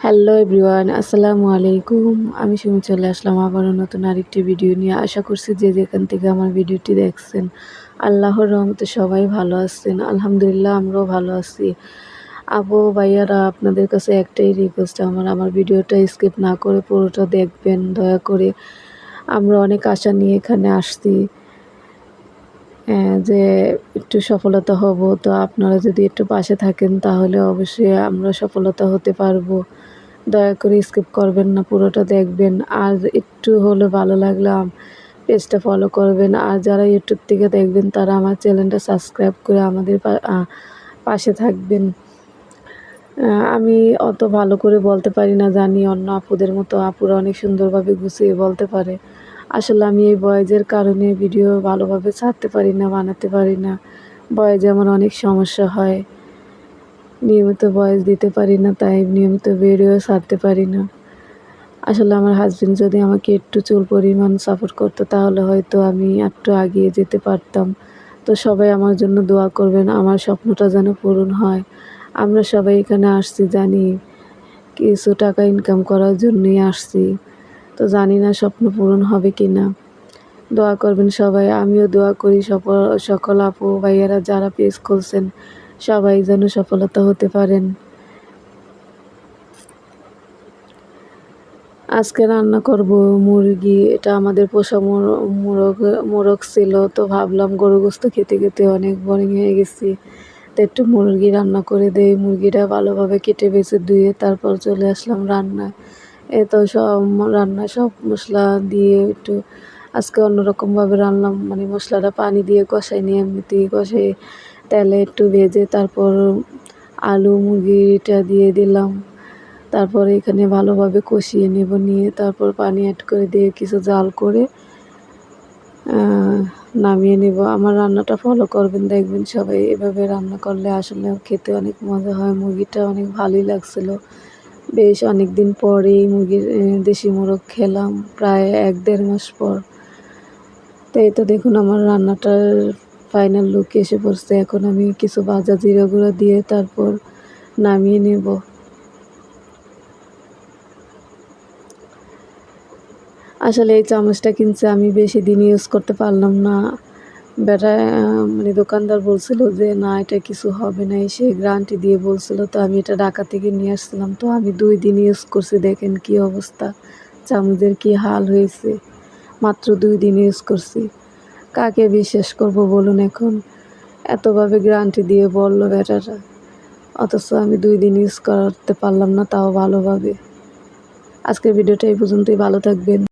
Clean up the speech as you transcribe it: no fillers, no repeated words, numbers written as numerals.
Hello everyone, আসসালামু আলাইকুম। আমি সুমি চলে আসলাম আবারও নতুন আরেকটি ভিডিও নিয়ে। আশা করছি যে যেখান থেকে আমার ভিডিওটি দেখছেন আল্লাহর রহমতে সবাই ভালো আছেন। আলহামদুলিল্লাহ আমরাও ভালো আছি। আপু ভাইয়ারা, আপনাদের কাছে একটাই রিকোয়েস্ট, আমার ভিডিওটা স্কিপ না করে পুরোটা দেখবেন দয়া করে। আমরা অনেক আশা নিয়ে এখানে আসছি যে একটু সফলতা হব। তো আপনারা যদি একটু পাশে থাকেন তাহলে অবশ্যই আমরা সফলতা হতে পারবো। দয়া করে স্কিপ করবেন না, পুরোটা দেখবেন। আর একটু হলে ভালো লাগলে পেজটা ফলো করবেন। আর যারা ইউটিউব থেকে দেখবেন তারা আমার চ্যানেলটা সাবস্ক্রাইব করে আমাদের পাশে থাকবেন। আমি অত ভালো করে বলতে পারি না, জানি অন্য আপুদের মতো আপুরা অনেক সুন্দরভাবে গুছিয়ে বলতে পারে। আসলে আমি এই ভয়েসের কারণে ভিডিও ভালোভাবে ছাড়তে পারি না, বানাতে পারি না। ভয়েসে আমার অনেক সমস্যা হয়, নিয়মিত ভয়েস দিতে পারি না, তাই নিয়মিত ভিডিও ছাড়তে পারি না। আসলে আমার হাজবেন্ড যদি আমাকে একটু চুল পরিমাণ সাপোর্ট করতো তাহলে হয়তো আমি একটু এগিয়ে যেতে পারতাম। তো সবাই আমার জন্য দোয়া করবেন, আমার স্বপ্নটা যেন পূরণ হয়। আমরা সবাই এখানে আসছি জানি কিছু টাকা ইনকাম করার জন্যই আসছি। তো জানি না স্বপ্ন পূরণ হবে কি না। দোয়া করবেন সবাই, আমিও দোয়া করি সকল আপু ভাইয়ারা যারা পেজ খুলছেন সবাই যেন সফলতা হতে পারেন। আজকে রান্না করব মুরগি। এটা আমাদের পোষা মোরগ ছিল, তো ভাবলাম গরু গোস্ত খেতে খেতে অনেক বোরিং হয়ে গেছি, তো একটু মুরগি রান্না করে দেই। মুরগিটা ভালোভাবে কেটে বেছে ধুয়ে তারপর চলে আসলাম রান্নায়। তো সব মশলা দিয়ে একটু আজকে অন্যরকমভাবে রান্নাম, মানে মশলাটা পানি দিয়ে কষাই নিয়ে এমনিতেই কষাই তেলে একটু ভেজে তারপর আলু মুরগিটা দিয়ে দিলাম। তারপরে এখানে ভালোভাবে কষিয়ে নেব, নিয়ে তারপর পানি অ্যাড করে দিয়ে কিছু জাল করে নামিয়ে নেব। আমার রান্নাটা ফলো করবেন, দেখবেন সবাই এভাবে রান্না করলে আসলে খেতে অনেক মজা হয়। মুরগিটা অনেক ভালোই লাগছিলো, বেশ অনেক দিন পরেই মুরগির দেশি মোরগ খেলাম, প্রায় 1-1.5 মাস পর। তো এই তো দেখুন আমার রান্নাটার ফাইনাল লুক এসে পড়ছে। এখন আমি কিছু ভাজা জিরা গুঁড়া দিয়ে তারপর নামিয়ে নেব। আসলে এই চামচটা কিনছে, আমি বেশি দিন ইউজ করতে পারলাম না। বেটা মানে দোকানদার বলছিল যে না এটা কিছু হবে না, এসে গ্যারান্টি দিয়ে বলছিল। তো আমি এটা ঢাকা থেকে নিয়ে আসছিলাম, তো আমি 2 দিন ইউজ করছি, দেখেন কি অবস্থা, চামচের কি হাল হয়েছে। মাত্র 2 দিন ইউজ করছি, কাকে বিশ্বাস করব বলুন এখন। এতভাবে গ্যারান্টি দিয়ে বলল বেটাটা, অথচ আমি 2 দিন ইউজ করতে পারলাম না, তাও ভালোভাবে। আজকের ভিডিওটা এই পর্যন্তই, ভালো থাকবেন।